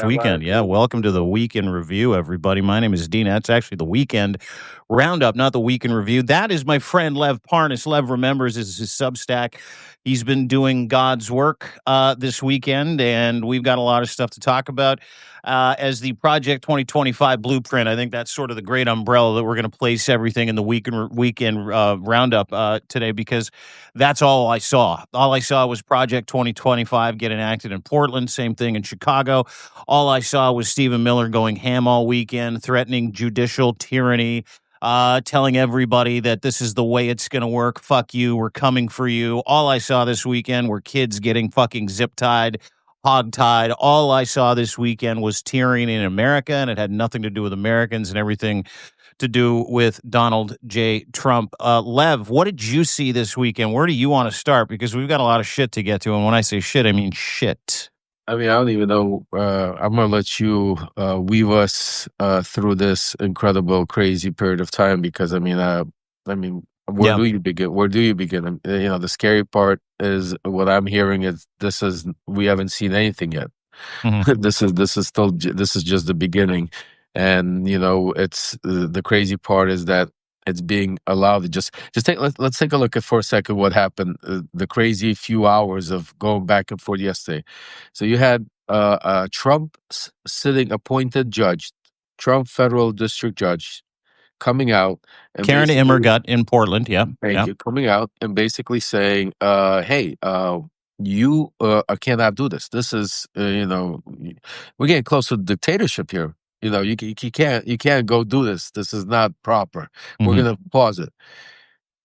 Weekend. Yeah, welcome to the Weekend Review, everybody. My name is Dean. That's actually the Weekend Roundup, not the Weekend Review. That is my friend Lev Parnas. Lev remembers is his Substack. He's been doing God's work this weekend, and we've got a lot of stuff to talk about. As the Project 2025 blueprint, I think that's sort of the great umbrella that we're going to place everything in the Weekend Roundup today, because that's all I saw. All I saw was Project 2025 get enacted in Portland, same thing in Chicago. All I saw was Stephen Miller going ham all weekend, threatening judicial tyranny, telling everybody that this is the way it's going to work. Fuck you. We're coming for you. All I saw this weekend were kids getting fucking zip-tied, hog-tied. All I saw this weekend was tyranny in America, and it had nothing to do with Americans and everything to do with Donald J. Trump. Lev, what did you see this weekend? Where do you want to start? Because we've got a lot of shit to get to, and when I say shit, I mean shit. I mean, I don't even know. I'm gonna let you weave us through this incredible, crazy period of time because where do you begin? Where do you begin? The scary part is what I'm hearing is we haven't seen anything yet. Mhm. This is just the beginning, and it's the crazy part is that it's being allowed to let's take a look at for a second what happened, the crazy few hours of going back and forth yesterday. So you had Trump sitting appointed judge, Trump federal district judge, coming out and Karen Immergut in Portland, thank you, coming out and basically saying, hey, you cannot do this. This is, we're getting close to dictatorship here. You can't go do this. This is not proper. We're going to pause it.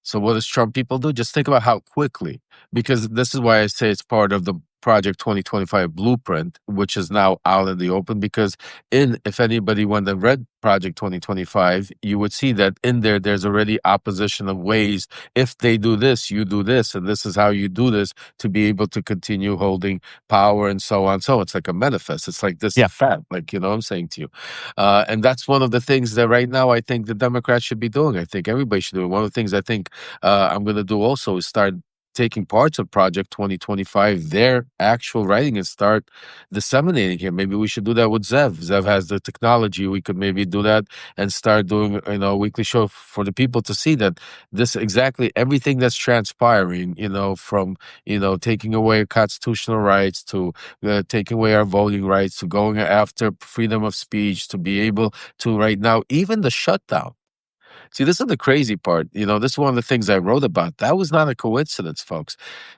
So what does Trump people do? Just think about how quickly, because this is why I say it's part of the Project 2025 blueprint, which is now out in the open. Because if anybody went and read Project 2025, you would see that in there's already opposition of ways. If they do this, you do this, and this is how you do this to be able to continue holding power and so on. So it's like a manifest. It's like this fat, like, I'm saying to you. And that's one of the things that right now I think the Democrats should be doing. I think everybody should do it. One of the things I think I'm going to do also is start taking parts of Project 2025, their actual writing, and start disseminating here. Maybe we should do that with Zev. Zev has the technology. We could maybe do that and start doing a weekly show for the people to see that this exactly everything that's transpiring, from taking away constitutional rights to taking away our voting rights to going after freedom of speech to be able to right now, even the shutdown. See, this is the crazy part. This is one of the things I wrote about. That was not a coincidence, folks.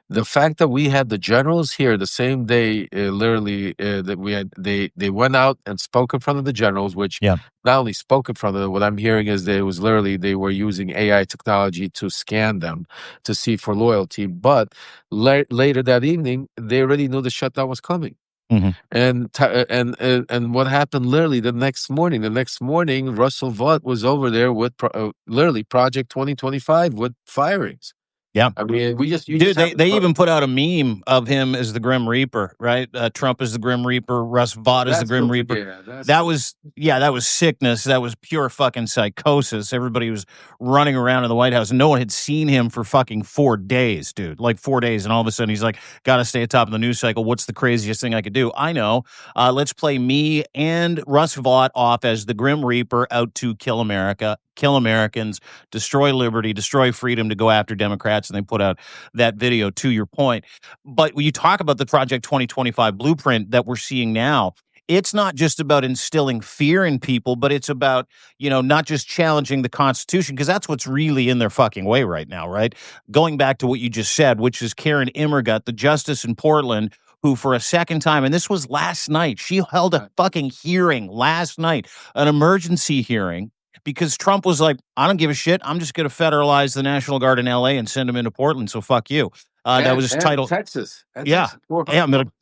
The fact that we had the generals here the same day, literally, that we had, they went out and spoke in front of the generals, which not only spoke in front of them, what I'm hearing is that it was literally they were using AI technology to scan them to see for loyalty. But later that evening, they already knew the shutdown was coming. And what happened literally the next morning? The next morning, Russell Vought was over there with literally Project 2025 with firings. Yeah, I mean, they even put out a meme of him as the Grim Reaper, right? Trump is the Grim Reaper, Russ Vought is the Grim Reaper. That was sickness. That was pure fucking psychosis. Everybody was running around in the White House, and no one had seen him for fucking 4 days, dude. Like 4 days, and all of a sudden he's like, "Got to stay at top of the news cycle. What's the craziest thing I could do? I know. Let's play me and Russ Vought off as the Grim Reaper out to kill America, kill Americans, destroy liberty, destroy freedom to go after Democrats," and they put out that video, to your point. But when you talk about the Project 2025 blueprint that we're seeing now, it's not just about instilling fear in people, but it's about, not just challenging the Constitution, because that's what's really in their fucking way right now, right? Going back to what you just said, which is Karen Immergut, the justice in Portland, who for a second time, and this was last night, she held a fucking hearing last night, an emergency hearing, because Trump was like, "I don't give a shit. I'm just going to federalize the National Guard in L.A. and send them into Portland, so fuck you." That was his title. Texas. Yeah, I'm going to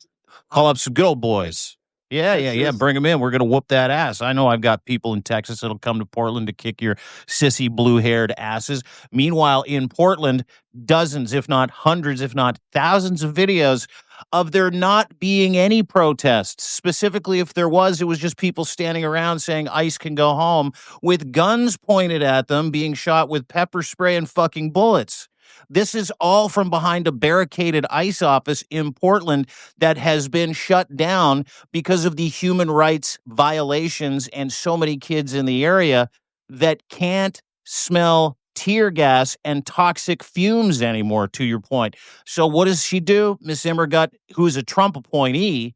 call up some good old boys. Yeah. Bring them in. We're going to whoop that ass. I know I've got people in Texas that'll come to Portland to kick your sissy blue-haired asses. Meanwhile, in Portland, dozens, if not hundreds, if not thousands of videos of there not being any protests. Specifically, if there was, it was just people standing around saying ICE can go home with guns pointed at them, being shot with pepper spray and fucking bullets. This is all from behind a barricaded ICE office in Portland that has been shut down because of the human rights violations and so many kids in the area that can't smell tear gas and toxic fumes anymore, to your point. So what does she do? Miss Immergut, who's a Trump appointee,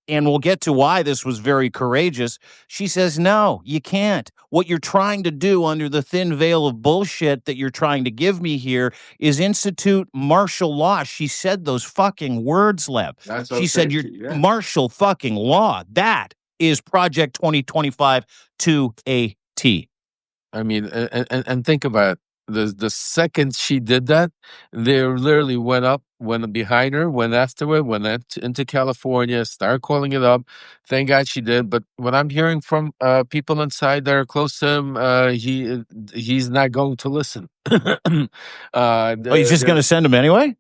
and we'll get to why this was very courageous. She says, no, you can't. What you're trying to do under the thin veil of bullshit that you're trying to give me here is institute martial law. She said those fucking words, Lev. She said, you're martial fucking law. That is Project 2025 to a T. I mean, and think about it. The second she did that, they literally went behind her, went after her, into California, started calling it up. Thank God she did. But what I'm hearing from people inside that are close to him, he's not going to listen. He's just going to send him anyway?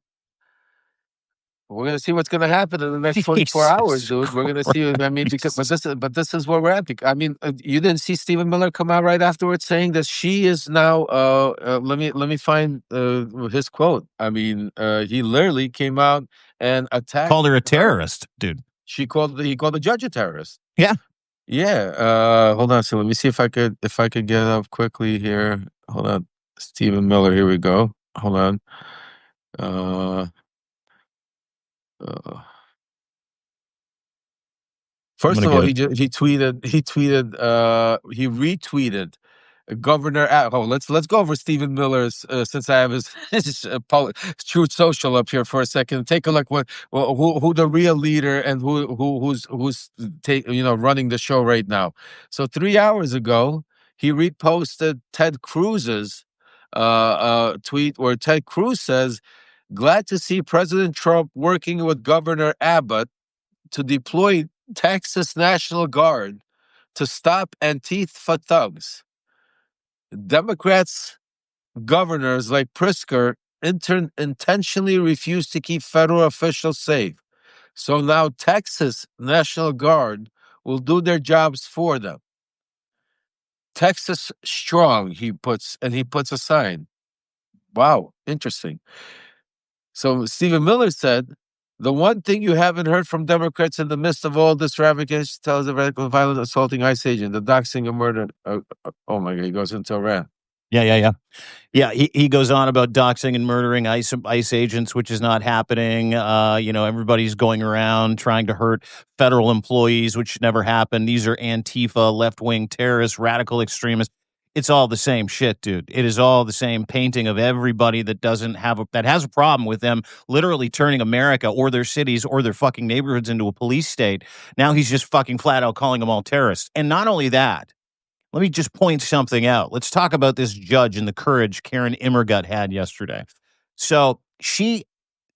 We're going to see what's going to happen in the next 24 hours, dude. We're going to see. I mean, this is where we're at. I mean, you didn't see Stephen Miller come out right afterwards saying that she is now. Let me find his quote. I mean, he literally came out and attacked. Called her a terrorist, dude. He called the judge a terrorist. Yeah. Yeah. Hold on. So let me see if I could get up quickly here. Hold on. Stephen Miller. Here we go. Hold on. First of all, he retweeted Governor. Let's go over Stephen Miller's since I have his Truth Social up here for a second. Take a look who the real leader and who's running the show right now. So 3 hours ago, he reposted Ted Cruz's tweet where Ted Cruz says, "Glad to see President Trump working with Governor Abbott to deploy Texas National Guard to stop Antifa thugs. Democrats, governors like Pritzker intentionally refuse to keep federal officials safe. So now Texas National Guard will do their jobs for them. Texas strong," he puts a sign. Wow, interesting. So Stephen Miller said, "The one thing you haven't heard from Democrats in the midst of all this ravagation tells the radical violent assaulting ICE agent, the doxing and murder." Oh my God, he goes into a rant. Yeah, he goes on about doxing and murdering ICE agents, which is not happening. Everybody's going around trying to hurt federal employees, which never happened. These are Antifa, left-wing terrorists, radical extremists. It's all the same shit, dude. It is all the same painting of everybody that has a problem with them literally turning America or their cities or their fucking neighborhoods into a police state. Now he's just fucking flat out calling them all terrorists. And not only that, let me just point something out. Let's talk about this judge and the courage Karen Immergut had yesterday. So she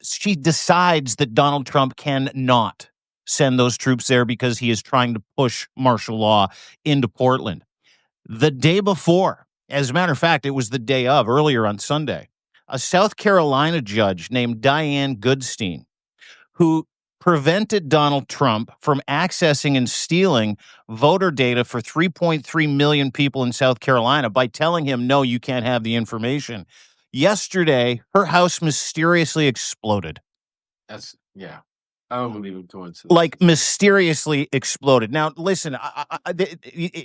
decides that Donald Trump cannot send those troops there because he is trying to push martial law into Portland. The day before, as a matter of fact, it was the day of, earlier on Sunday, a South Carolina judge named Diane Goodstein, who prevented Donald Trump from accessing and stealing voter data for 3.3 million people in South Carolina by telling him, no, you can't have the information. Yesterday, her house mysteriously exploded. I don't believe in coincidence. Like, mysteriously exploded. Now, listen,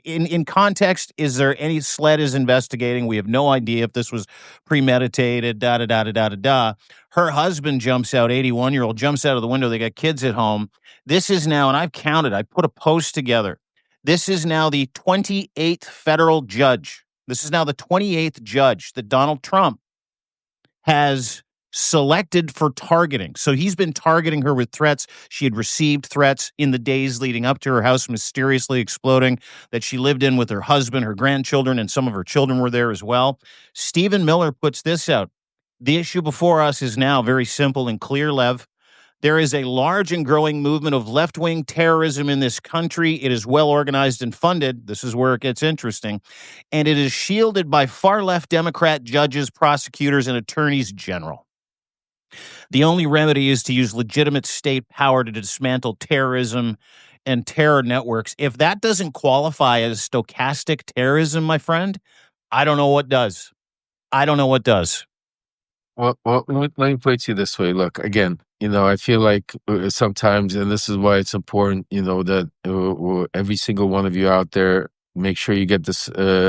in context, is there any SLED is investigating? We have no idea if this was premeditated, da-da-da-da-da-da-da. Her husband jumps out, 81-year-old, jumps out of the window. They got kids at home. This is now, and I've counted, I put a post together. This is now the 28th federal judge. This is now the 28th judge that Donald Trump has selected for targeting. So he's been targeting her with threats. She had received threats in the days leading up to her house mysteriously exploding that she lived in with her husband, her grandchildren, and some of her children were there as well. Stephen Miller puts this out. The issue before us is now very simple and clear, Lev. There is a large and growing movement of left-wing terrorism in this country. It is well organized and funded. This is where it gets interesting. And it is shielded by far-left Democrat judges, prosecutors, and attorneys general. The only remedy is to use legitimate state power to dismantle terrorism and terror networks. If that doesn't qualify as stochastic terrorism, my friend, I don't know what does. Well, let me put it to you this way. Look, again, I feel like sometimes, and this is why it's important, that every single one of you out there, make sure you get this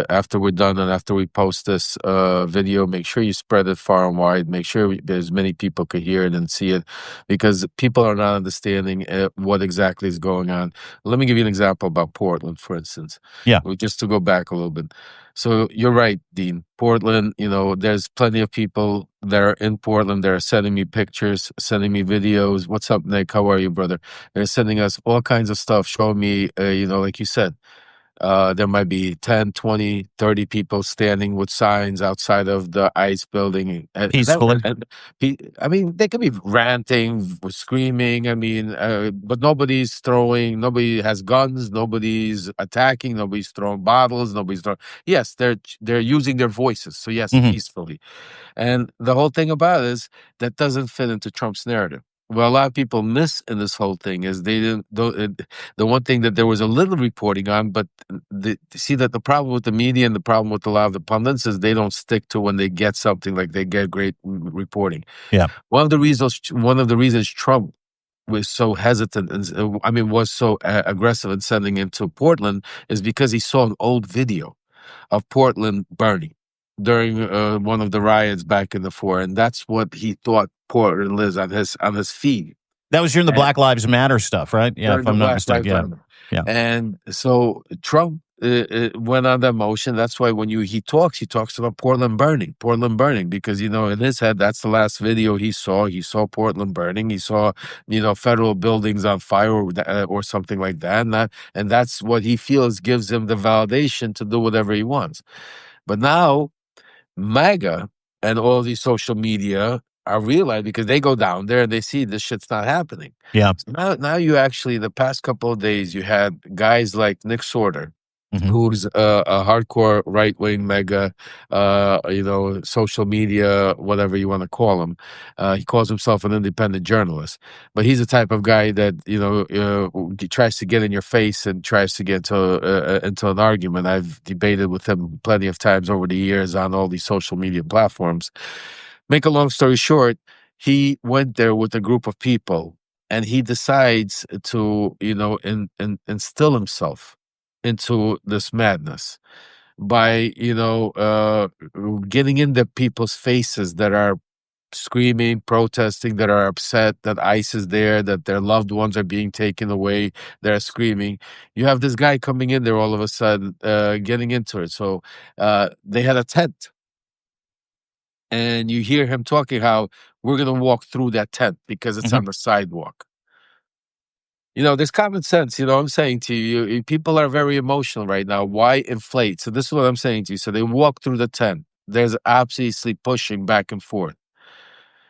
after we're done and after we post this video, make sure you spread it far and wide. Make sure as many people could hear it and see it, because people are not understanding what exactly is going on. Let me give you an example about Portland, for instance. Yeah. Just to go back a little bit. So you're right, Dean. Portland, there's plenty of people that are in Portland that are sending me pictures, sending me videos. What's up, Nick? How are you, brother? They're sending us all kinds of stuff, showing me, like you said, there might be 10, 20, 30 people standing with signs outside of the ICE building. Peacefully. I mean, they could be ranting, screaming. I mean, but nobody's throwing, nobody has guns, nobody's attacking, nobody's throwing bottles, nobody's throwing. Yes, they're using their voices. So yes, peacefully. And the whole thing about it is that doesn't fit into Trump's narrative. What a lot of people miss in this whole thing is they didn't. The one thing that there was a little reporting on, but see that the problem with the media and the problem with a lot of the pundits is they don't stick to when they get something, like they get great reporting. Yeah. One of the reasons Trump was so hesitant and was so aggressive in sending him to Portland is because he saw an old video of Portland burning during one of the riots back in the four, and that's what he thought Portland lives on his feed. That was during the Black Lives Matter stuff, right? Yeah, if I'm not mistaken. Yeah. And so Trump went on that motion. That's why when he talks about Portland burning, because in his head that's the last video he saw. He saw Portland burning. He saw federal buildings on fire or something like that, and that's what he feels gives him the validation to do whatever he wants. But now MAGA and all these social media are realizing, because they go down there and they see this shit's not happening. Yeah. So now you actually, the past couple of days, you had guys like Nick Sorter, who's a hardcore right-wing MAGA, social media, whatever you want to call him. He calls himself an independent journalist, but he's the type of guy that tries to get in your face and tries to get into an argument. I've debated with him plenty of times over the years on all these social media platforms. Make a long story short, he went there with a group of people, and he decides to instill himself into this madness by getting into people's faces that are screaming, protesting, that are upset that ICE is there, that their loved ones are being taken away. They're screaming. You have this guy coming in there all of a sudden, getting into it. So they had a tent, and you hear him talking how we're going to walk through that tent because it's on the sidewalk. There's common sense. I'm saying to you, people are very emotional right now. Why inflate? So this is what I'm saying to you. So they walk through the tent. There's obviously pushing back and forth.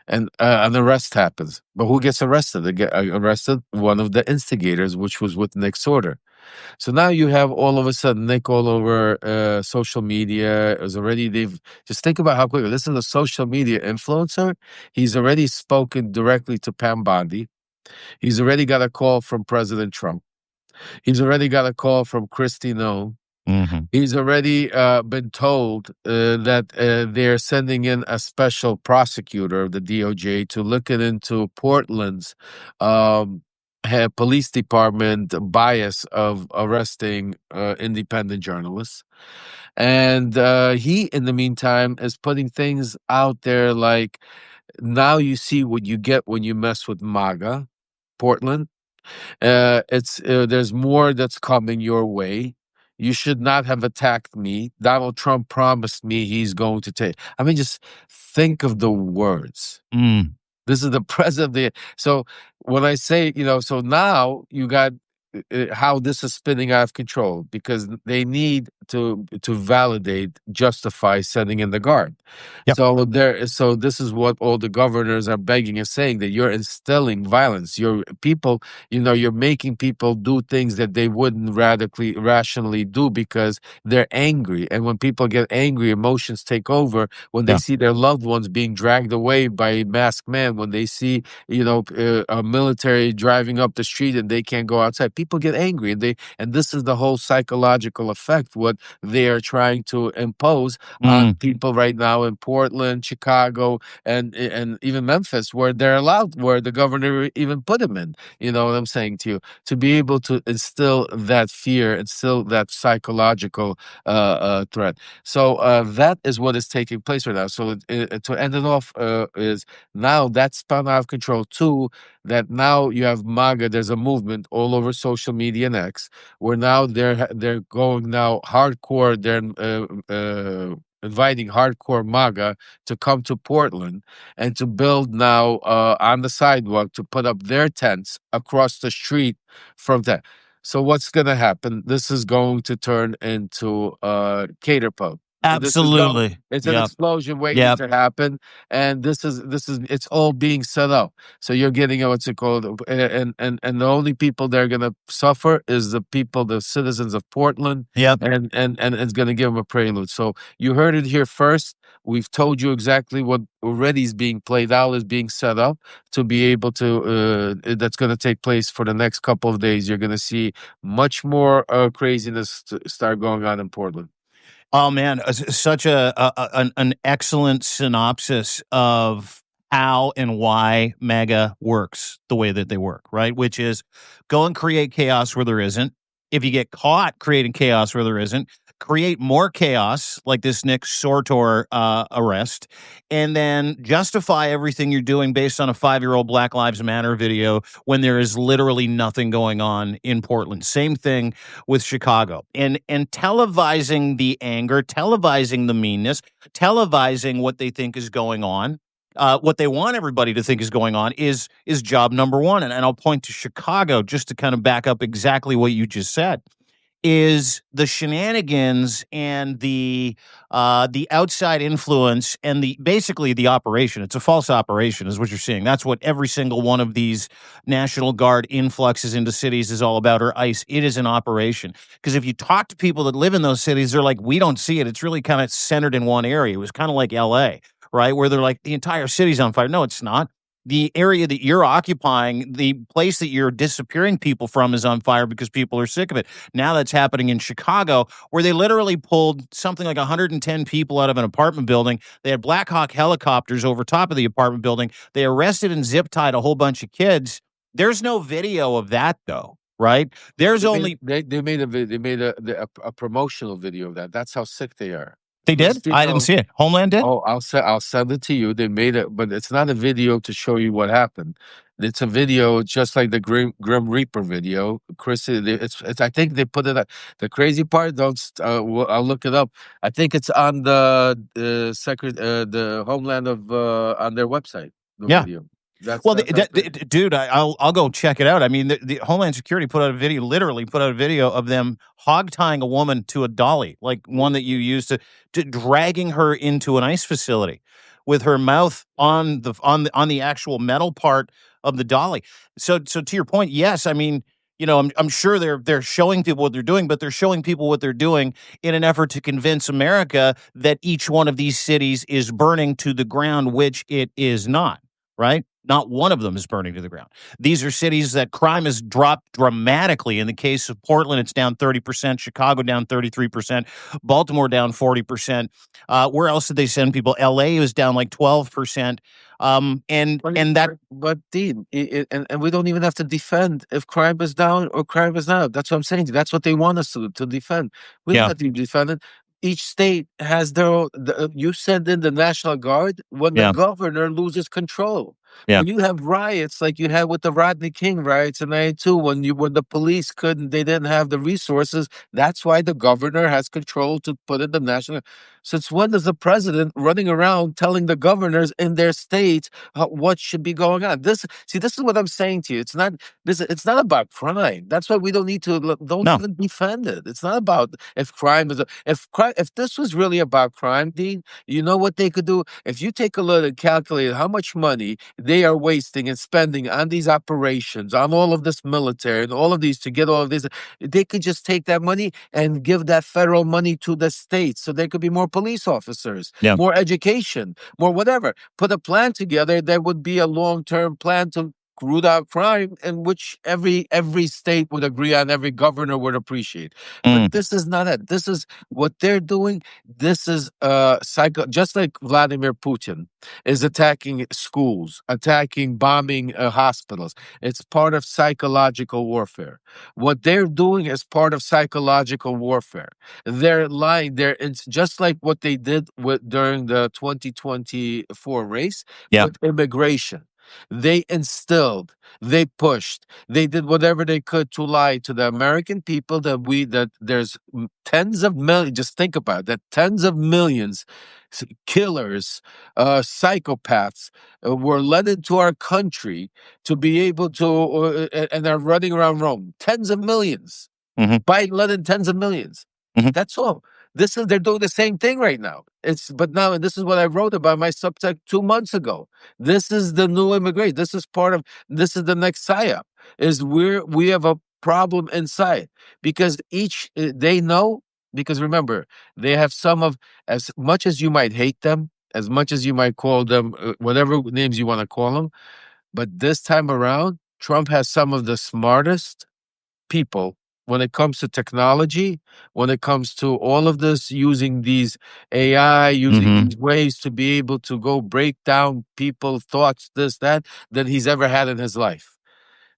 And an arrest happens. But who gets arrested? They get arrested one of the instigators, which was with Nick Sorter. So now you have all of a sudden Nick all over social media. Just think about how quickly. This is a social media influencer. He's already spoken directly to Pam Bondi. He's already got a call from President Trump. He's already got a call from Kristi Noem. He's already been told that they're sending in a special prosecutor of the DOJ to look into Portland's police department bias of arresting independent journalists. And he, in the meantime, is putting things out there like, now you see what you get when you mess with MAGA, Portland. There's more that's coming your way. You should not have attacked me. Donald Trump promised me he's going to take. I mean, just think of the words. This is the president. So when I say, so now you got how this is spinning out of control, because they need to validate, justify sending in the guard. Yep. So this is what all the governors are begging and saying, that you're instilling violence. You're making people do things that they wouldn't rationally do because they're angry. And when people get angry, emotions take over. When they see their loved ones being dragged away by masked men, when they see a military driving up the street and they can't go outside, people get angry, and this is the whole psychological effect what they are trying to impose on people right now in Portland, Chicago, and even Memphis, where they're allowed, where the governor even put them in. You know what I'm saying to you? To be able to instill that fear, instill that psychological threat. So that is what is taking place right now. So to end it off is now that's spun out of control too. That now you have MAGA. There's a movement all over social media and X, where now they're going now hardcore. They're inviting hardcore MAGA to come to Portland and to build now on the sidewalk to put up their tents across the street from that. So what's going to happen? This is going to turn into a cater pub. Absolutely. It's an explosion waiting to happen, and this is it's all being set up. So you're getting what's it called, and the only people that are going to suffer is the people, the citizens of Portland. And it's going to give them a prelude. So you heard it here first. We've told you exactly what already is being played out, is being set up to be able to. That's going to take place for the next couple of days. You're going to see much more craziness start going on in Portland. Oh man, such an excellent synopsis of how and why MAGA works the way that they work, right? Which is go and create chaos where there isn't. If you get caught creating chaos where there isn't, create more chaos like this Nick Sortor arrest, and then justify everything you're doing based on a 5-year-old Black Lives Matter video when there is literally nothing going on in Portland. Same thing with Chicago, and televising the anger, televising the meanness, televising what they think is going on. What they want everybody to think is going on is job number one. And I'll point to Chicago just to kind of back up exactly what you just said. Is the shenanigans and the outside influence and basically the operation. It's a false operation is what you're seeing. That's what every single one of these National Guard influxes into cities is all about, or ICE. It is an operation. Because if you talk to people that live in those cities, they're like, we don't see it. It's really kind of centered in one area. It was kind of like LA, right? Where they're like, the entire city's on fire. No, it's not. The area that you're occupying, the place that you're disappearing people from is on fire because people are sick of it. Now that's happening in Chicago, where they literally pulled something like 110 people out of an apartment building. They had Black Hawk helicopters over top of the apartment building. They arrested and zip-tied a whole bunch of kids. There's no video of that, though, right? There's they made a promotional video of that. That's how sick they are. They did? I didn't see it. Homeland did? Oh, I'll send it to you. They made it, but it's not a video to show you what happened. It's a video just like the Grim Reaper video. Chris, it's I think they put it. The crazy part, I'll look it up. I think it's on the Homeland of on their website. The video. Dude, I'll go check it out. I mean, the Homeland Security literally put out a video of them hog tying a woman to a dolly, like one that you use to dragging her into an ICE facility with her mouth on the actual metal part of the dolly. So to your point, yes, I mean, you know, I'm sure they're showing people what they're doing, but they're showing people what they're doing in an effort to convince America that each one of these cities is burning to the ground, which it is not, right? Not one of them is burning to the ground. These are cities that crime has dropped dramatically. In the case of Portland, it's down 30%, Chicago down 33%, Baltimore down 40%. Where else did they send people? LA was down like 12%. But Dean, and we don't even have to defend if crime is down or crime is not. That's what I'm saying. That's what they want us to defend. We don't have to defend it. Each state has their own. You send in the National Guard when the governor loses control. When you have riots like you had with the Rodney King riots in '92, when the police they didn't have the resources. That's why the governor has control to put in the national. Since when is the president running around telling the governors in their states what should be going on? This is what I'm saying to you. It's not about crime. That's why we don't need to even defend it. It's not about if crime is if this was really about crime, Dean. You know what they could do if you take a look and calculate how much money they are wasting and spending on these operations, on all of this military and all of these to get all of this. They could just take that money and give that federal money to the states so there could be more police officers, more education, more whatever. Put a plan together that would be a long-term plan to root out crime, and which every state would agree on, every governor would appreciate. Mm. But this is not it. This is what they're doing. This is just like Vladimir Putin is attacking schools, bombing hospitals. It's part of psychological warfare. What they're doing is part of psychological warfare. They're lying. It's just like what they did during the 2024 race with immigration. They instilled, they pushed, they did whatever they could to lie to the American people that there's tens of millions. Just think about it, that tens of millions killers, psychopaths were led into our country to be able to, and they're running around Rome. Tens of millions. Biden led in tens of millions. That's all. They're doing the same thing right now. But now, and this is what I wrote about my Substack 2 months ago. This is the new immigration. This is the next psyop. We have a problem inside because they know, because remember, they have as much as you might hate them, as much as you might call them, whatever names you want to call them. But this time around, Trump has some of the smartest people when it comes to technology, when it comes to all of this, using these AI, using these ways to be able to go break down people's thoughts, that he's ever had in his life.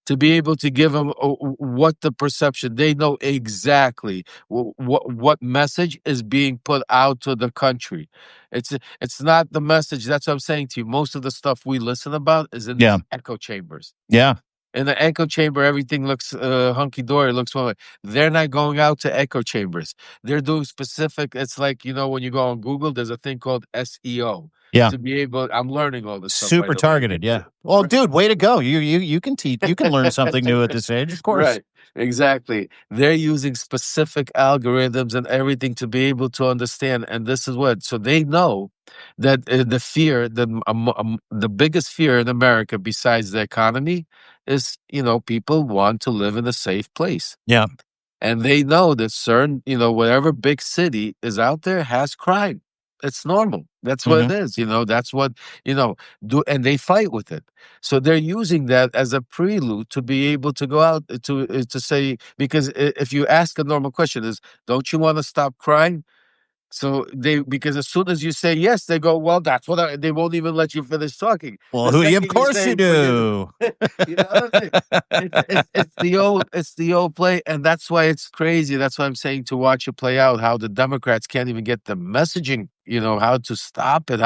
To be able to give them what the perception, they know exactly what message is being put out to the country. It's not the message. That's what I'm saying to you. Most of the stuff we listen about is in these echo chambers. Yeah. In the echo chamber, everything looks hunky-dory, looks well. They're not going out to echo chambers. They're doing specific. It's like, when you go on Google, there's a thing called SEO. Yeah. To be able, I'm learning all this stuff. Super targeted. Yeah. Well, Right. dude, way to go. You can teach. You can learn something new at this age, of course. Right. Exactly. They're using specific algorithms and everything to be able to understand. And this is so they know that the fear, the biggest fear in America besides the economy is, people want to live in a safe place. Yeah. And they know that certain, whatever big city is out there has crime. It's normal. That's what it is. That's what, and they fight with it. So they're using that as a prelude to be able to go out to say, because if you ask a normal question is, don't you want to stop crime? So because as soon as you say yes, they go, well, that's what they won't even let you finish talking. Well, of course you do. It's the old play, and that's why it's crazy. That's why I'm saying to watch it play out. How the Democrats can't even get the messaging. How to stop it.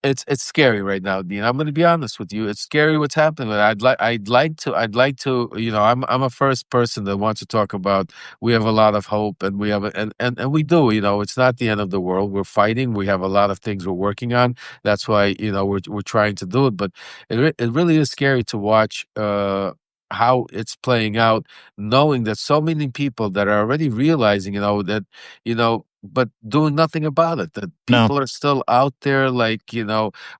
It's scary right now, Dean. I'm going to be honest with you. It's scary what's happening. I'd like to. I'm a first person that wants to talk about. We have a lot of hope, and we have, and we do. It's not the end of the world. We're fighting. We have a lot of things we're working on. That's why we're trying to do it. But it really is scary to watch how it's playing out, knowing that so many people that are already realizing, that but doing nothing about it. That people are still out there,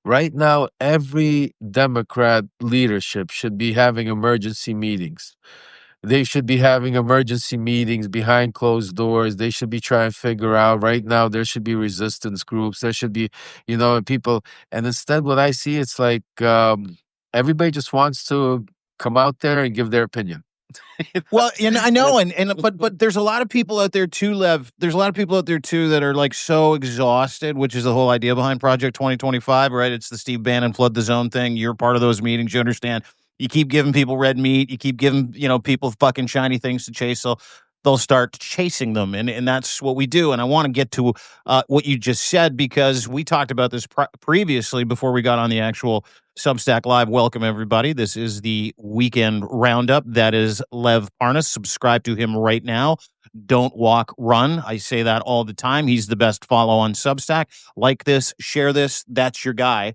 right now, every Democrat leadership should be having emergency meetings. They should be having emergency meetings behind closed doors. They should be trying to figure out right now, there should be resistance groups. There should be, people. And instead, what I see, it's like everybody just wants to come out there and give their opinion. Well, I know, but there's a lot of people out there too, Lev. There's a lot of people out there too that are like so exhausted, which is the whole idea behind Project 2025, right? It's the Steve Bannon flood the zone thing. You're part of those meetings. You understand. You keep giving people red meat. You keep giving people fucking shiny things to chase. So they'll start chasing them, and that's what we do. And I want to get to what you just said, because we talked about this previously before we got on the actual Substack Live. Welcome, everybody. This is the Weekend Roundup. That is Lev Parnas. Subscribe to him right now. Don't walk, run. I say that all the time. He's the best follow on Substack. Like this, share this. That's your guy.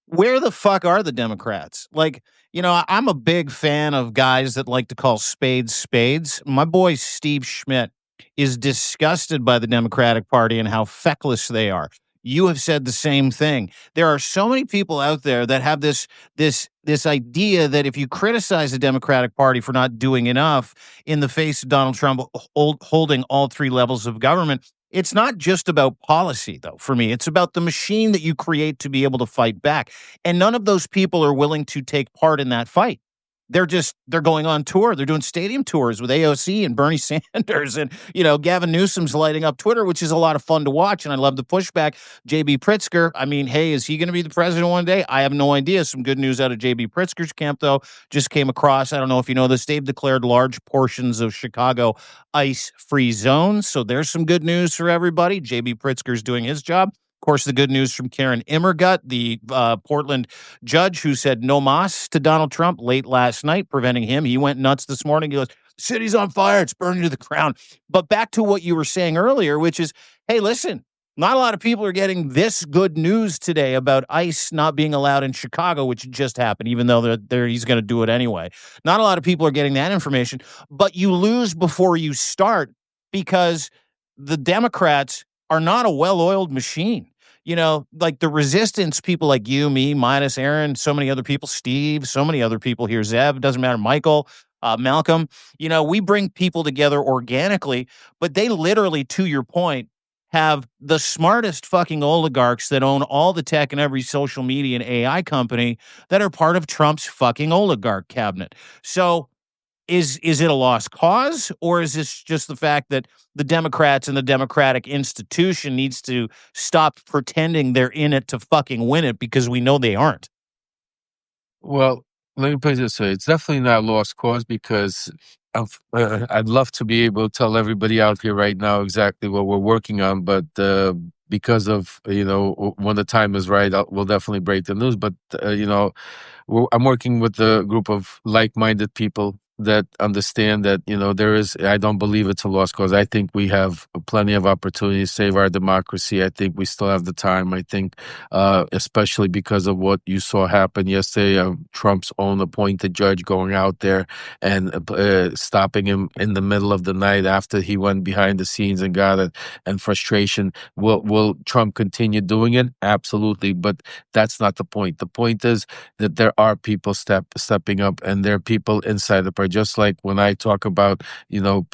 Where the fuck are the Democrats? I'm a big fan of guys that like to call spades spades. My boy Steve Schmidt is disgusted by the Democratic Party and how feckless they are. You have said the same thing. There are so many people out there that have this idea that if you criticize the Democratic Party for not doing enough in the face of Donald Trump holding all three levels of government, it's not just about policy, though, for me. It's about the machine that you create to be able to fight back. And none of those people are willing to take part in that fight. They're going on tour. They're doing stadium tours with AOC and Bernie Sanders, and Gavin Newsom's lighting up Twitter, which is a lot of fun to watch. And I love the pushback. JB Pritzker, I mean, hey, is he going to be the president one day? I have no idea. Some good news out of JB Pritzker's camp, though, just came across. I don't know if you know this. They've declared large portions of Chicago ice-free zones. So there's some good news for everybody. JB Pritzker's doing his job. Of course, the good news from Karen Immergut, the Portland judge who said no mas to Donald Trump late last night, preventing him. He went nuts this morning. He goes, the city's on fire. It's burning to the ground. But back to what you were saying earlier, which is, hey, listen, not a lot of people are getting this good news today about ICE not being allowed in Chicago, which just happened, even though he's going to do it anyway. Not a lot of people are getting that information, but you lose before you start because the Democrats are not a well-oiled machine. Like the resistance, people like you, me, minus Aaron, so many other people, Steve, so many other people here, Zev, doesn't matter, Michael, Malcolm, we bring people together organically, but they literally, to your point, have the smartest fucking oligarchs that own all the tech and every social media and AI company that are part of Trump's fucking oligarch cabinet. So is it a lost cause, or is this just the fact that the Democrats and the Democratic institution needs to stop pretending they're in it to fucking win it, because we know they aren't? Well, let me put it this way. It's definitely not a lost cause because I'd love to be able to tell everybody out here right now exactly what we're working on, but because of, when the time is right, we'll definitely break the news. But, I'm working with a group of like-minded people that understand that, I don't believe it's a lost cause. I think we have plenty of opportunities to save our democracy. I think we still have the time. I think, especially because of what you saw happen yesterday, Trump's own appointed judge going out there and stopping him in the middle of the night after he went behind the scenes and got it, and frustration. Will Trump continue doing it? Absolutely. But that's not the point. The point is that there are people stepping up, and there are people inside the party. Just like when I talk about,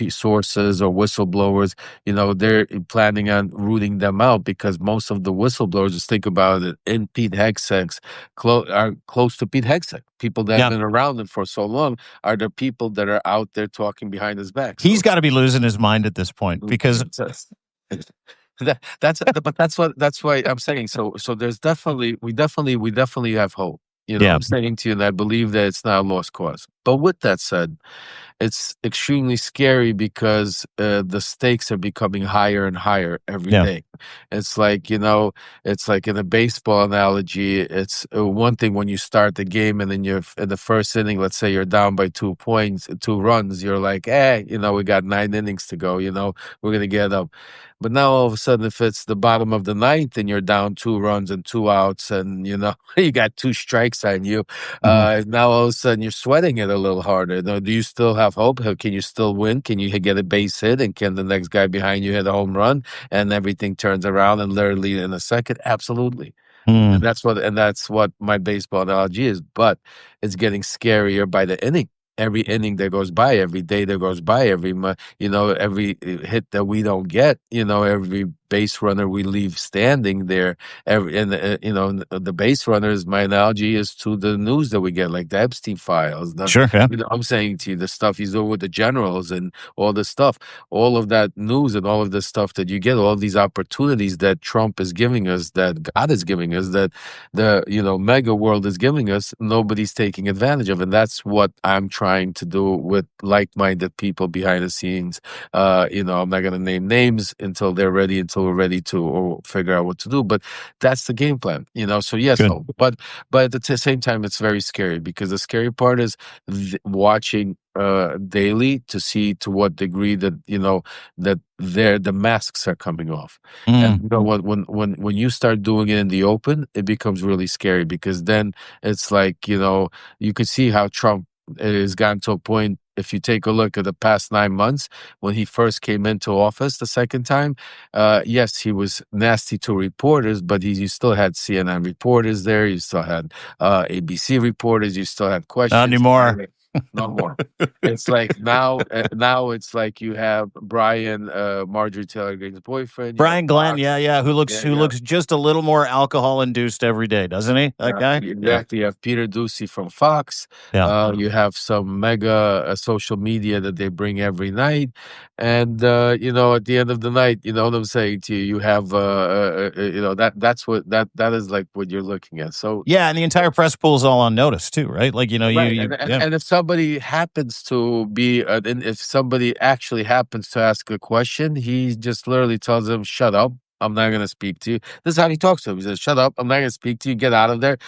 sources or whistleblowers, they're planning on rooting them out because most of the whistleblowers, just think about it, in Pete Hegseth's are close to Pete Hegseth. People that have been around him for so long are the people that are out there talking behind his back. He's got to be losing his mind at this point, because that's why I'm saying so there's we definitely have hope. I'm saying to you that I believe that it's not a lost cause. But with that said, it's extremely scary because the stakes are becoming higher and higher every day. It's like, it's like in a baseball analogy, it's one thing when you start the game and then you're in the first inning, let's say you're down by 2 runs, you're like, hey, we got 9 innings to go, we're going to get up. But now all of a sudden, if it's the bottom of the ninth and you're down 2 runs and 2 outs and, you got 2 strikes on you, now all of a sudden you're sweating it a little harder. Do you still have hope? Can you still win? Can you get a base hit? And can the next guy behind you hit a home run? And everything turns around and literally in a second? Absolutely. And that's what my baseball analogy is. But it's getting scarier by the inning. Every inning that goes by, every day that goes by, every hit that we don't get, every base runner we leave standing there, the base runners, my analogy is to the news that we get, like the Epstein files. I'm saying to you, the stuff he's doing with the generals and all this stuff, all of that news and all of the stuff that you get, all of these opportunities that Trump is giving us, that God is giving us, that the mega world is giving us, nobody's taking advantage of. And that's what I'm trying to do with like-minded people behind the scenes. I'm not going to name names until they're ready, until we're ready to or figure out what to do. But that's the game plan, so yes, no. But at the same time, it's very scary because the scary part is watching daily to see to what degree that that the masks are coming off. And when you start doing it in the open, it becomes really scary because then it's like you could see how Trump has gotten to a point. If you take a look at the past 9 months, when he first came into office the second time, yes, he was nasty to reporters, but you still had CNN reporters there. You still had ABC reporters. You still had questions. Not anymore. no more. It's like now it's like you have Brian, Marjorie Taylor Greene's boyfriend. Brian Glenn, Fox. who looks just a little more alcohol induced every day, doesn't he? That guy. Exactly. You have Peter Ducey from Fox. Yeah. You have some mega social media that they bring every night, and at the end of the night, you know what I'm saying to you. You have that is like what you're looking at. So yeah, and the entire press pool is all on notice too, right? Like right, and if somebody happens to be, and if somebody actually happens to ask a question, he just literally tells them, "Shut up. I'm not going to speak to you." This is how he talks to him. He says, "Shut up. I'm not going to speak to you. Get out of there."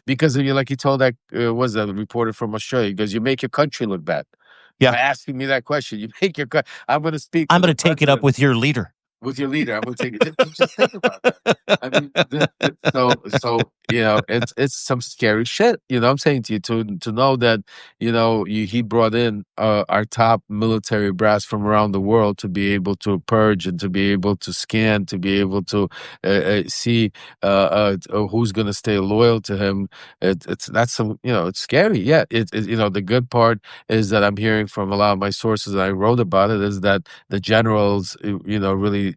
Because you like he told that was a reporter from Australia. He goes, "You make your country look bad by asking me that question. You make your. I'm going to speak. I'm going to take it up with your leader." With your leader, I'm going to take it. Just think about that. I mean, so it's some scary shit. You know, I'm saying to you to know that he brought in our top military brass from around the world to be able to purge and to be able to scan, to be able to see who's going to stay loyal to him. That's some it's scary. Yeah, the good part is that I'm hearing from a lot of my sources, and I wrote about it, is that the generals, really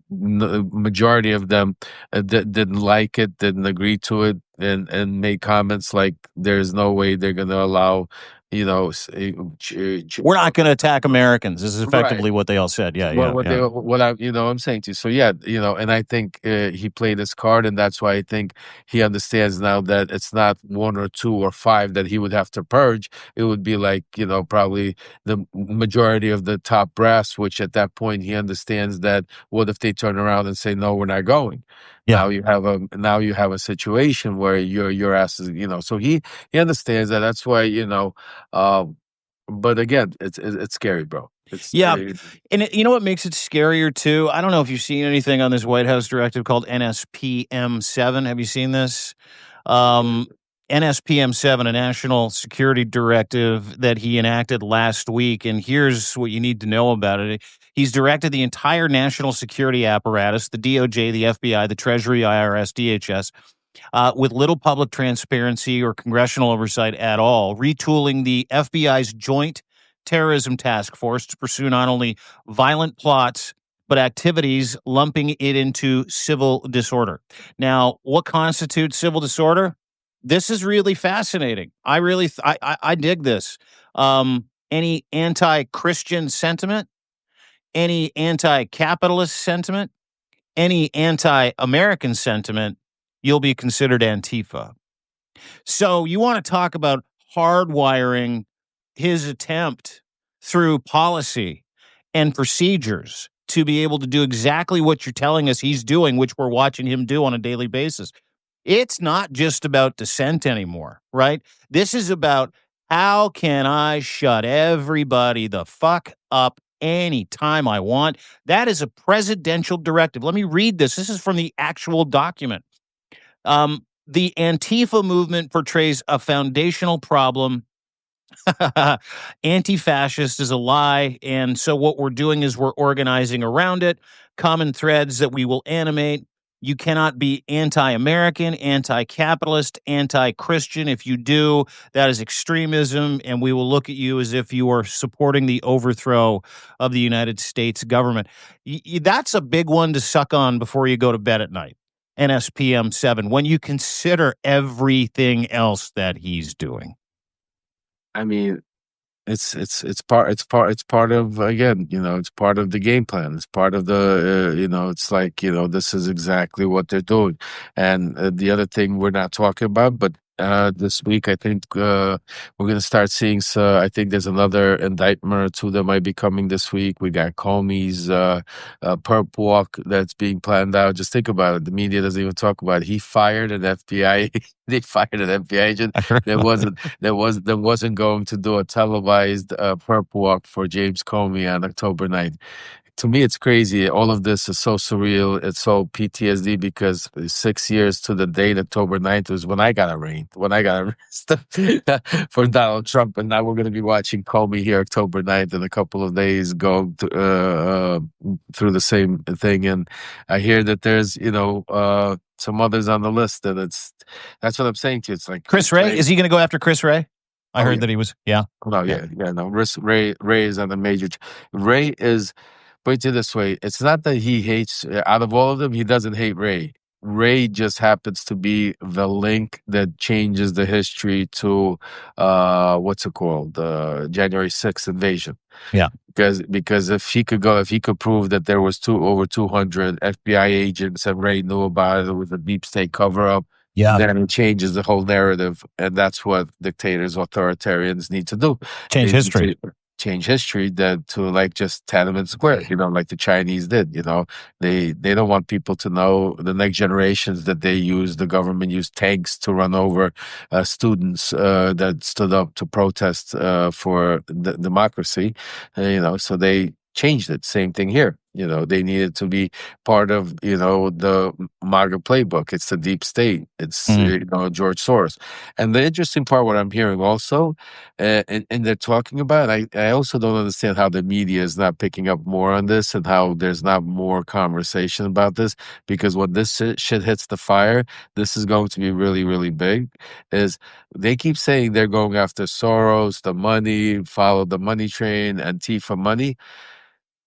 majority of them didn't like it, didn't agree to it, and made comments like there's no way they're going to allow we're not going to attack Americans. This is effectively right. what they all said. I'm saying to you. So yeah, and I think he played his card, and that's why I think he understands now that it's not one or two or five that he would have to purge. It would be like probably the majority of the top brass, which at that point he understands that what if they turn around and say no, we're not going. Yeah. Now you have a situation where your ass is so he understands that. That's why but again, it's scary, bro. And you know what makes it scarier too? I don't know if you've seen anything on this White House directive called NSPM7. Have you seen this? NSPM7, a national security directive that he enacted last week. And here's what you need to know about it. He's directed the entire national security apparatus, the DOJ, the FBI, the Treasury, IRS, DHS, with little public transparency or congressional oversight at all, retooling the FBI's Joint Terrorism Task Force to pursue not only violent plots, but activities lumping it into civil disorder. Now, what constitutes civil disorder? This is really fascinating. I dig this. Any anti-Christian sentiment, any anti-capitalist sentiment, any anti-American sentiment, you'll be considered Antifa. So you want to talk about hardwiring his attempt through policy and procedures to be able to do exactly what you're telling us he's doing, which we're watching him do on a daily basis. It's not just about dissent anymore, right? This is about how can I shut everybody the fuck up anytime I want. That is a presidential directive. Let me read this. This is from the actual document. The Antifa movement portrays a foundational problem. Anti-fascist is a lie. And so what we're doing is we're organizing around it, common threads that we will animate. You cannot be anti-American, anti-capitalist, anti-Christian. If you do, that is extremism, and we will look at you as if you are supporting the overthrow of the United States government. That's a big one to suck on before you go to bed at night. NSPM 7, when you consider everything else that he's doing. I mean, it's part of, again, it's part of the game plan. It's part of the it's like this is exactly what they're doing. And the other thing we're not talking about, but this week I think we're going to start seeing. So I think there's another indictment or two that might be coming this week. We got Comey's perp walk that's being planned out. Just think about it. The media doesn't even talk about it. He fired an FBI. They fired an FBI agent that wasn't going to do a televised perp walk for James Comey on October 9th. To me, it's crazy. All of this is so surreal. It's so PTSD because 6 years to the date, October 9th, was when I got arrested for Donald Trump. And now we're going to be watching Comey here October 9th in a couple of days go through the same thing. And I hear that there's, some others on the list. And that's what I'm saying to you. It's like Chris Wray. Is he going to go after Chris Wray? I heard that he was. Yeah. No, no. Ray is on the major. Ray is. Put it this way: it's not that he hates. Out of all of them, he doesn't hate Ray. Ray just happens to be the link that changes the history to what's it called? January 6th invasion. Yeah. Because if he could prove that there was over 200 FBI agents and Ray knew about it with a deep state cover up, then it changes the whole narrative, and that's what dictators, authoritarians need to do. Change They need history. to change history that to like just Tiananmen Square, like the Chinese did. They don't want people to know, the next generations, that the government used tanks to run over students that stood up to protest for democracy. So they changed it. Same thing here. They needed to be part of, the MAGA playbook. It's the deep state. It's, George Soros. And the interesting part, what I'm hearing also, and they're talking about, I also don't understand how the media is not picking up more on this and how there's not more conversation about this, because when this shit hits the fire, this is going to be really, really big. Is they keep saying they're going after Soros, the money, follow the money train, Antifa money.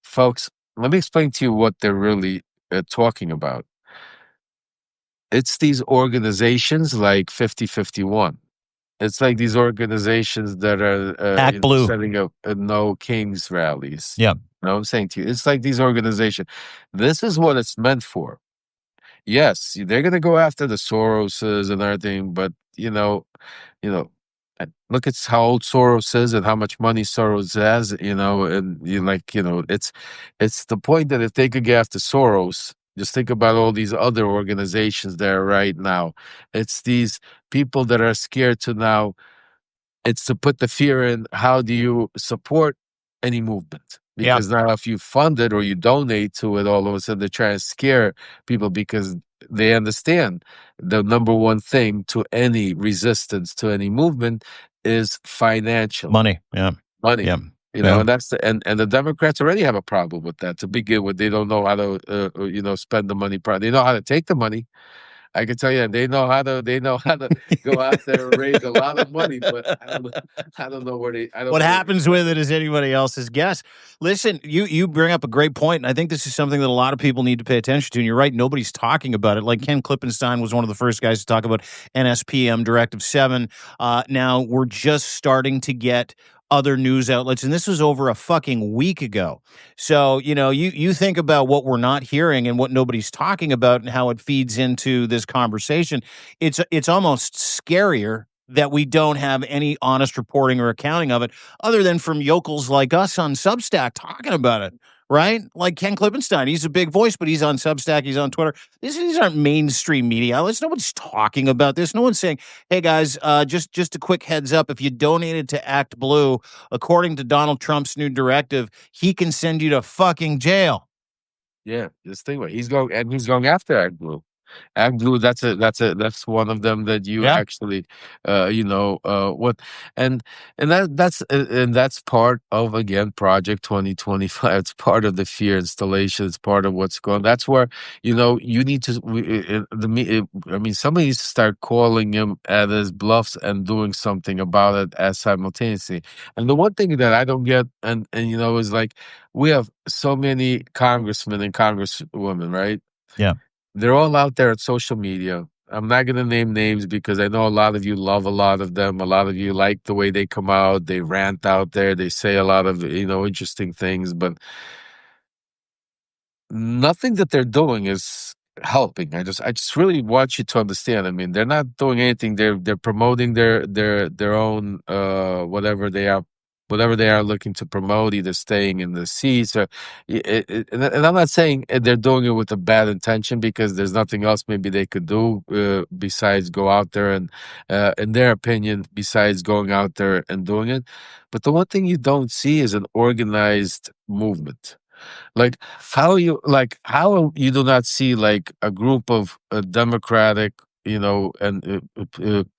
Folks, let me explain to you what they're really talking about. It's these organizations like 5051. It's like these organizations that are Blue. setting up no kings rallies. Yeah. You know what I'm saying to you? It's like these organizations. This is what it's meant for. Yes, they're going to go after the Soroses and everything, but, look at how old Soros is and how much money Soros has, and it's the point that if they could get after Soros, just think about all these other organizations there right now. It's these people that are scared to now. It's to put the fear in. How do you support any movement? Because now if you fund it or you donate to it, all of a sudden they're trying to scare people, because they understand the number one thing to any resistance to any movement is financial. Money. Yeah. Money. Yeah. And that's and the Democrats already have a problem with that to begin with. They don't know how to spend the money. They know how to take the money. I can tell you, they know how to go out there and raise a lot of money, but I don't know where they. What happens with it is anybody else's guess. Listen, you bring up a great point, and I think this is something that a lot of people need to pay attention to. And you're right, nobody's talking about it. Like Ken Klippenstein was one of the first guys to talk about NSPM Directive 7. Now we're just starting to get other news outlets, and this was over a fucking week ago. So, you think about what we're not hearing and what nobody's talking about and how it feeds into this conversation. It's almost scarier that we don't have any honest reporting or accounting of it, other than from yokels like us on Substack talking about it, right? Like Ken Klippenstein, he's a big voice, but he's on Substack, he's on Twitter. These aren't mainstream media outlets. Nobody's talking about this. No one's saying, hey guys, just a quick heads up, if you donated to Act Blue, according to Donald Trump's new directive, he can send you to fucking jail. Yeah, just think about it. He's going after Act Blue. Act Blue, that's one of them that you actually, what, and that's part of, again, Project 2025. It's part of the fear installation. It's part of what's going. That's where you need to. Somebody needs to start calling him at his bluffs and doing something about it as simultaneously. And the one thing that I don't get, and is like, we have so many congressmen and congresswomen, right? Yeah. They're all out there at social media. I'm not going to name names because I know a lot of you love a lot of them. A lot of you like the way they come out. They rant out there. They say a lot of, interesting things, but nothing that they're doing is helping. I just really want you to understand. I mean, they're not doing anything. They're promoting their own whatever they are looking to promote, either staying in the seats or, and I'm not saying they're doing it with a bad intention, because there's nothing else maybe they could do besides go out there and, in their opinion, besides going out there and doing it. But the one thing you don't see is an organized movement. Like how you do not see like a group of Democratic, and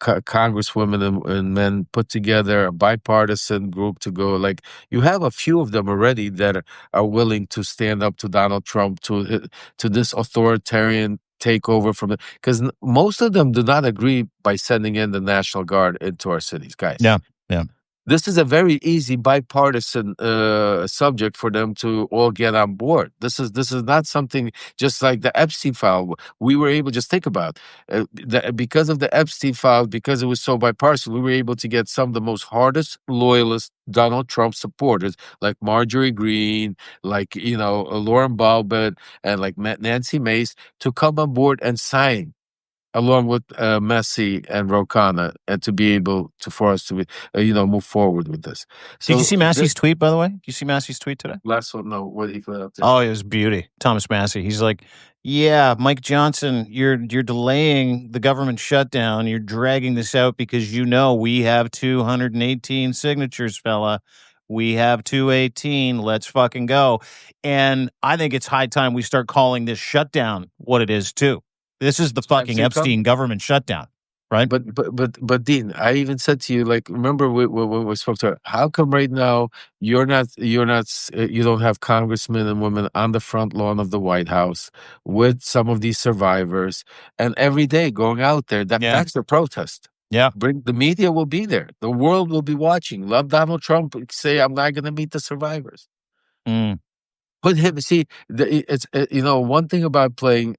congresswomen and men put together a bipartisan group to go. Like you have a few of them already that are willing to stand up to Donald Trump, to this authoritarian takeover from it, because most of them do not agree by sending in the National Guard into our cities, guys. Yeah. Yeah. This is a very easy bipartisan subject for them to all get on board. This is not something just like the Epstein file. We were able, just think about because of the Epstein file, because it was so bipartisan, we were able to get some of the most hardest loyalist Donald Trump supporters, like Marjorie Greene, like Lauren Boebert, and like Nancy Mace, to come on board and sign along with Messi and Rokana, and to be able to for us to move forward with this. Did you So see Massey's tweet, by the way? Did you see Massey's tweet today? last one, no, what he put up there. Oh, it was beauty. Thomas Massey. He's like, yeah, Mike Johnson, you're delaying the government shutdown. You're dragging this out because we have 218 signatures, fella. We have 218. Let's fucking go. And I think it's high time we start calling this shutdown what it is too. This is the fucking Epstein government shutdown, right? But Dean, I even said to you, like, remember when we spoke to her, how come right now you don't have congressmen and women on the front lawn of the White House with some of these survivors, and every day going out there? That's the protest. Yeah. The media will be there. The world will be watching. Love Donald Trump. Say, I'm not going to meet the survivors. Put him. See, it's one thing about playing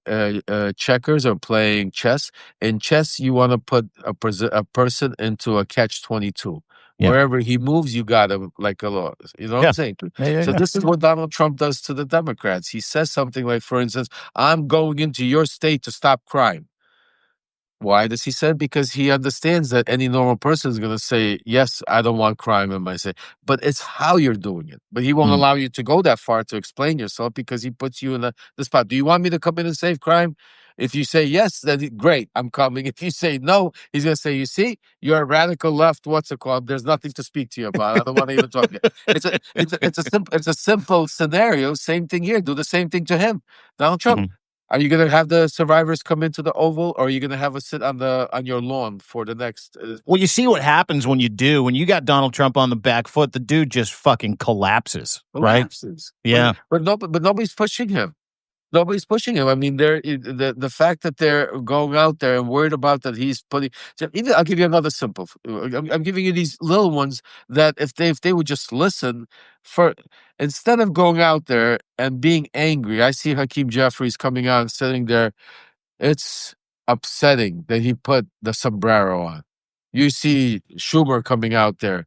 checkers or playing chess. In chess, you want to put a person into a catch-22. Yeah. Wherever he moves, you got him like a law. You know what I'm saying? So this is what Donald Trump does to the Democrats. He says something like, for instance, "I'm going into your state to stop crime." Why does he say it? Because he understands that any normal person is going to say, yes, I don't want crime in my state. But it's how you're doing it. But he won't allow you to go that far to explain yourself, because he puts you in the spot. Do you want me to come in and save crime? If you say yes, then great, I'm coming. If you say no, he's going to say, you see, you're a radical left. What's it called? There's nothing to speak to you about. I don't want to even talk to you. It's a simple scenario. Same thing here. Do the same thing to him. Donald Trump. Are you going to have the survivors come into the Oval, or are you going to have us sit on your lawn for the next? Well, you see what happens when you do. When you got Donald Trump on the back foot, the dude just fucking collapses. Right? Yeah. But nobody's pushing him. Nobody's pushing him. I mean, the fact that they're going out there and worried about that he's putting. Even I'll give you another simple. I'm giving you these little ones that if they would just listen, instead of going out there and being angry. I see Hakeem Jeffries coming out and sitting there. It's upsetting that he put the sombrero on. You see Schumer coming out there.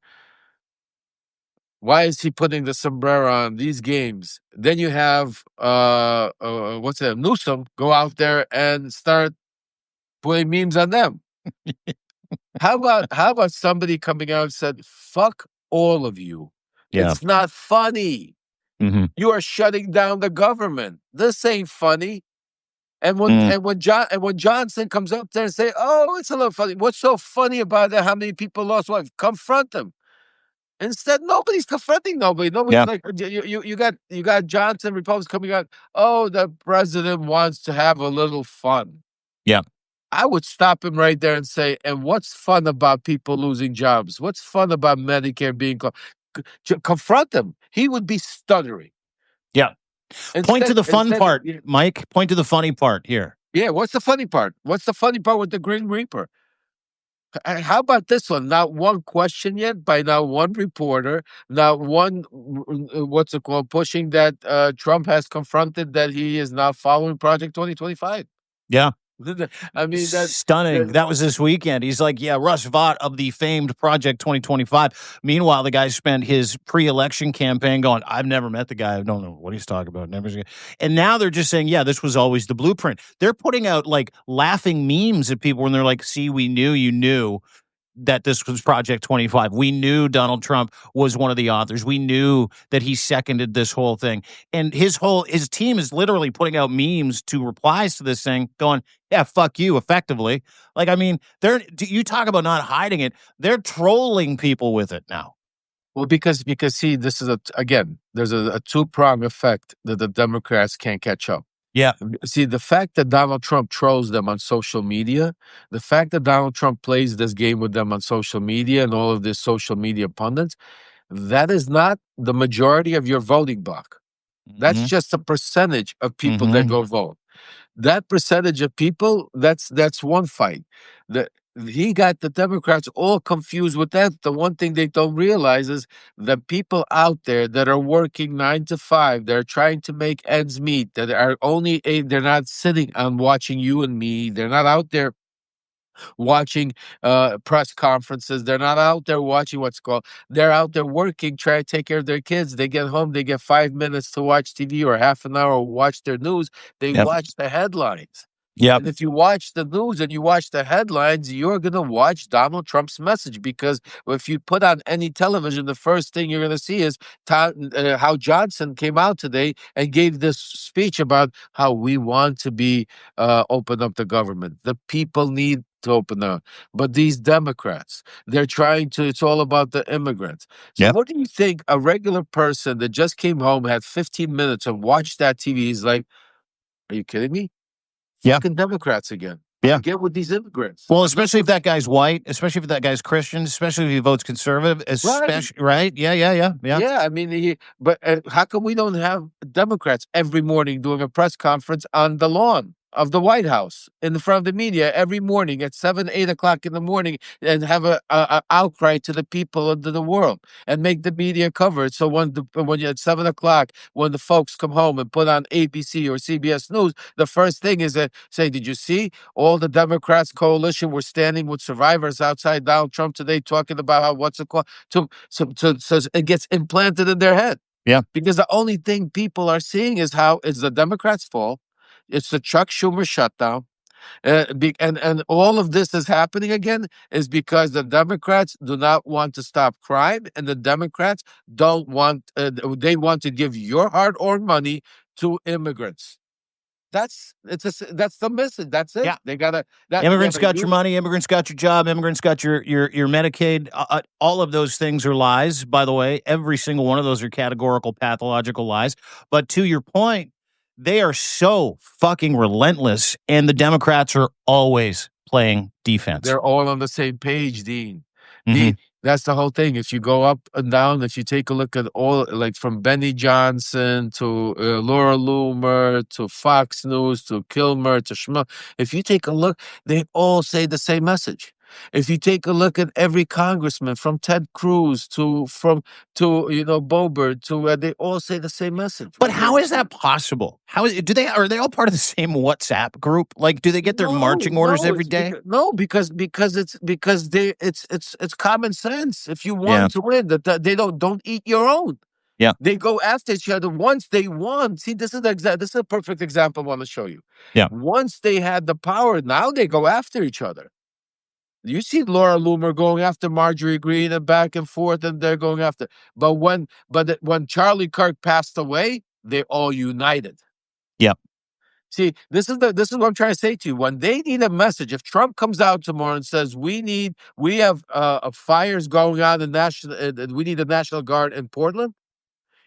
Why is he putting the sombrero on these games? Then you have Newsom go out there and start putting memes on them. How about somebody coming out and said, "Fuck all of you. Yeah. It's not funny. You are shutting down the government. This ain't funny." And when Johnson comes up there and say, "Oh, it's a little funny. What's so funny about that? How many people lost life?" Confront them. Instead, nobody's confronting nobody. Nobody's like, you got Johnson, Republicans coming out. Oh, the president wants to have a little fun. Yeah. I would stop him right there and say, and what's fun about people losing jobs? What's fun about Medicare being confront him? He would be stuttering. Yeah. Point to the fun part, Mike. Point to the funny part here. Yeah, what's the funny part? What's the funny part with the Grim Reaper? How about this one? Not one question yet by not one reporter, not one, pushing that Trump has confronted that he is not following Project 2025. Yeah. I mean, that's stunning. That was this weekend. He's like, yeah, Russ Vought of the famed Project 2025. Meanwhile, the guy spent his pre-election campaign going, I've never met the guy. I don't know what he's talking about. Never. And now they're just saying, yeah, this was always the blueprint. They're putting out like laughing memes at people when they're like, see, we knew you knew that this was Project 25. We knew Donald Trump was one of the authors. We knew that he seconded this whole thing. And his team is literally putting out memes to replies to this thing going, yeah, fuck you, effectively. Like, I mean, you talk about not hiding it. They're trolling people with it now. Well, because see, this is there's a two-prong effect that the Democrats can't catch up. Yeah. See, the fact that Donald Trump trolls them on social media, the fact that Donald Trump plays this game with them on social media and all of this social media pundits, that is not the majority of your voting bloc. That's just a percentage of people that go vote. That percentage of people, that's one fight. He got the Democrats all confused with that. The one thing they don't realize is the people out there that are working 9 to 5, they're trying to make ends meet, that are they're not sitting and watching you and me. They're not out there watching press conferences. They're not out there watching what's called. They're out there working, trying to take care of their kids. They get home, they get 5 minutes to watch TV or half an hour, or watch their news. They Yep. watch the headlines. Yep. And if you watch the news and you watch the headlines, you're going to watch Donald Trump's message, because if you put on any television, the first thing you're going to see is how Johnson came out today and gave this speech about how we want to be open up the government. The people need to open up. But these Democrats, they're trying to, it's all about the immigrants. So Yep. what do you think a regular person that just came home, had 15 minutes and watched that TV is like, are you kidding me? Yeah. Fucking Democrats again. Yeah. Get with these immigrants. Well, especially if that guy's white, especially if that guy's Christian, especially if he votes conservative, especially, right? Yeah. Yeah, I mean, but how come we don't have Democrats every morning doing a press conference on the lawn of the White House in front of the media every morning at 7, 8 o'clock in the morning, and have a outcry to the people of the world and make the media cover it? So when you're at 7 o'clock, when the folks come home and put on ABC or CBS News, the first thing is that say, did you see all the Democrats coalition were standing with survivors outside Donald Trump today, talking about how what's it called? So it gets implanted in their head. Yeah. Because the only thing people are seeing is how it's the Democrats' fault. It's the Chuck Schumer shutdown. And all of this is happening again is because the Democrats do not want to stop crime, and the Democrats don't want, they want to give your hard-earned money to immigrants. That's the message. That's it. Yeah. They gotta. Immigrants got your money. Immigrants got your job. Immigrants got your Medicaid. All of those things are lies, by the way. Every single one of those are categorical, pathological lies. But to your point, they are so fucking relentless, and the Democrats are always playing defense. They're all on the same page, Dean. Mhm. Dean, that's the whole thing. If you go up and down, if you take a look at all, like from Benny Johnson to Laura Loomer to Fox News to Kilmer to Schmuck, if you take a look, they all say the same message. If you take a look at every congressman, from Ted Cruz to Boebert to they all say the same message. But how is that possible? Are they all part of the same WhatsApp group? Like, do they get their marching orders every day? Because it's common sense. If you want to win, that they don't eat your own. Yeah. They go after each other once they won. See, this is a perfect example I want to show you. Yeah. Once they had the power, now they go after each other. You see Laura Loomer going after Marjorie Greene and back and forth, and they're going after. But when Charlie Kirk passed away, they all united. Yep. See, this is what I'm trying to say to you. When they need a message, if Trump comes out tomorrow and says we have fires going on in we need a National Guard in Portland,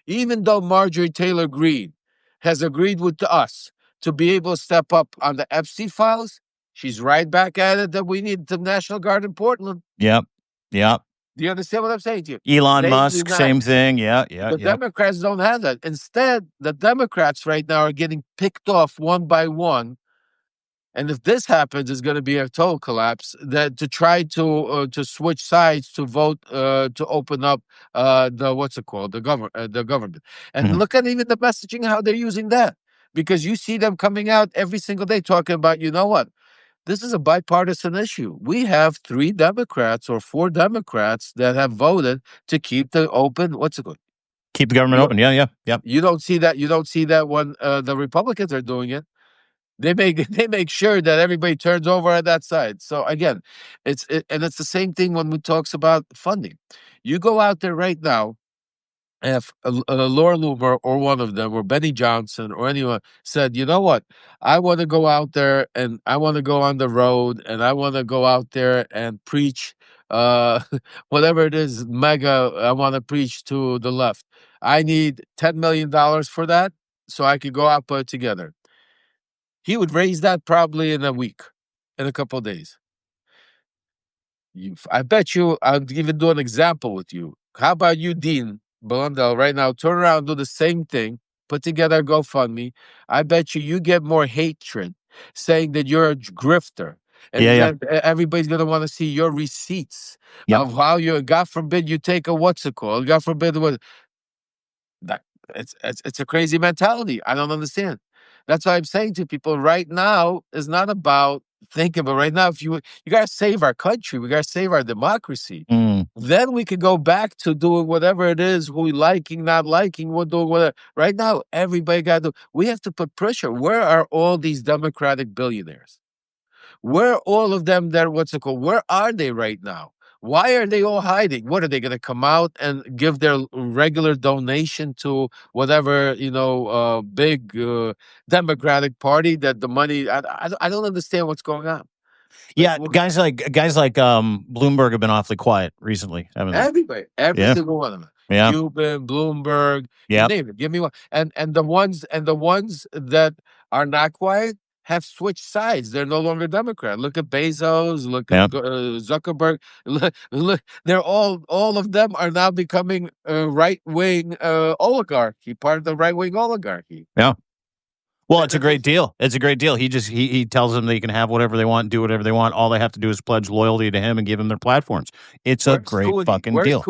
even though Marjorie Taylor Greene has agreed with us to be able to step up on the Epstein files, she's right back at it that we need the National Guard in Portland. Yep. Do you understand what I'm saying to you? Elon Musk, same thing. Yeah. The Democrats don't have that. Instead, the Democrats right now are getting picked off one by one. And if this happens, it's going to be a total collapse. That to try to switch sides to vote to open up the government. And look at even the messaging, how they're using that, because you see them coming out every single day talking about, you know what, this is a bipartisan issue. We have 3 Democrats or 4 Democrats that have voted to keep the open. Keep the government open. Yeah. You don't see that. You don't see that when the Republicans are doing it. They make sure that everybody turns over on that side. So again, it's the same thing when we talks about funding. You go out there right now, if Laura Loomer or one of them or Benny Johnson or anyone said, you know what, I want to go out there and I want to go on the road and I want to go out there and preach whatever it is, MAGA, I want to preach to the left. I need $10 million for that so I could go out, put it together. He would raise that probably in a week, in a couple of days. I bet you, I'll even do an example with you. How about you, Dean Blundell, right now, turn around and do the same thing, put together a GoFundMe. I bet you get more hatred saying that you're a grifter. And then everybody's going to want to see your receipts of how you, God forbid, you take a what's it called? God forbid, what that it's a crazy mentality. I don't understand. That's why I'm saying to people right now is not about thinking, but right now, if you gotta save our country, we gotta save our democracy. Then we can go back to doing whatever it is we liking, not liking, we're doing whatever. Right now, everybody gotta do. We have to put pressure. Where are all these Democratic billionaires? Where are all of them there? What's it called? Where are they right now? Why are they all hiding? What are they going to come out and give their regular donation to whatever big Democratic Party that the money? I don't understand what's going on. Yeah, guys like Bloomberg have been awfully quiet recently, haven't they? Everybody, every single one of them. Yeah. Cuban, Bloomberg, you Yeah. name it. Give me one. And the ones that are not quiet have switched sides. They're no longer Democrat. Look at Bezos. Look at Zuckerberg. Look, they're all of them are now becoming right wing oligarchy, part of the right wing oligarchy. Yeah. Well, it's a great deal. It's a great deal. He tells them they can have whatever they want, do whatever they want. All they have to do is pledge loyalty to him and give him their platforms. It's a great fucking deal.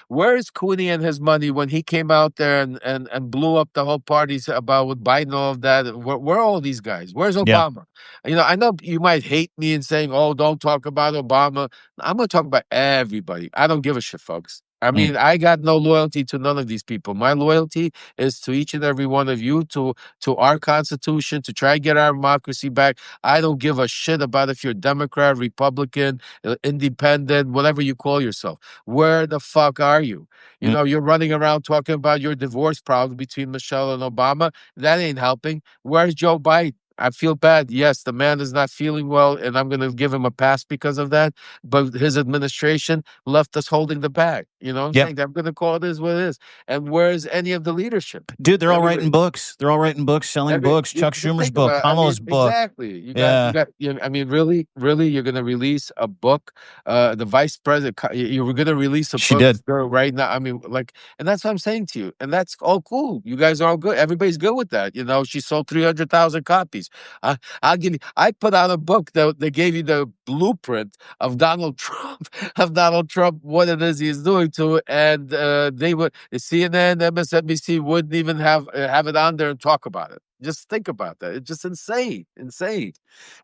Where's Cooney and his money when he came out there and blew up the whole parties about with Biden, all of that? Where are all these guys? Where's Obama? Yeah. I know you might hate me and saying, "Oh, don't talk about Obama." I'm going to talk about everybody. I don't give a shit, folks. I mean, I got no loyalty to none of these people. My loyalty is to each and every one of you, to our Constitution, to try to get our democracy back. I don't give a shit about if you're Democrat, Republican, independent, whatever you call yourself. Where the fuck are you? You're running around talking about your divorce problem between Michelle and Obama. That ain't helping. Where's Joe Biden? I feel bad. Yes, the man is not feeling well, and I'm going to give him a pass because of that. But his administration left us holding the bag. You know what I'm saying? I'm going to call it what it is. And where's any of the leadership? Dude, they're all writing books. They're all writing books, selling books. Chuck Schumer's book, Kamala's book. Exactly. You got. I mean, really, you're going to release a book. The vice president, you were going to release a book. She did right now. I mean, and that's what I'm saying to you. And that's all cool. You guys are all good. Everybody's good with that. She sold 300,000 copies. I'll give you. I put out a book that they gave you the blueprint of Donald Trump, what it is he's doing to it, and they would CNN, MSNBC wouldn't even have it on there and talk about it. Just think about that. It's just insane.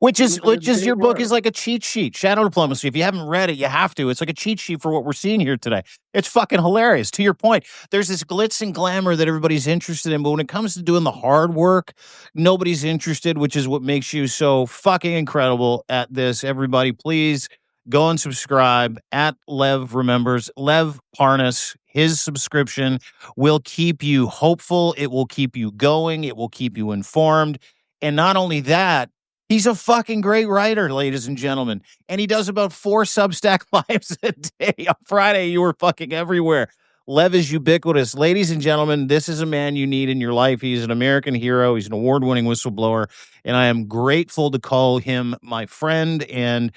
Which is your book is like a cheat sheet. Shadow Diplomacy. If you haven't read it, you have to. It's like a cheat sheet for what we're seeing here today. It's fucking hilarious. To your point, there's this glitz and glamour that everybody's interested in, but when it comes to doing the hard work, nobody's interested, which is what makes you so fucking incredible at this. Everybody, please go and subscribe at Lev Remembers. Lev Parnas, his subscription will keep you hopeful. It will keep you going. It will keep you informed. And not only that, he's a fucking great writer, ladies and gentlemen. And he does about 4 Substack lives a day. On Friday, you were fucking everywhere. Lev is ubiquitous. Ladies and gentlemen, this is a man you need in your life. He's an American hero. He's an award-winning whistleblower. And I am grateful to call him my friend and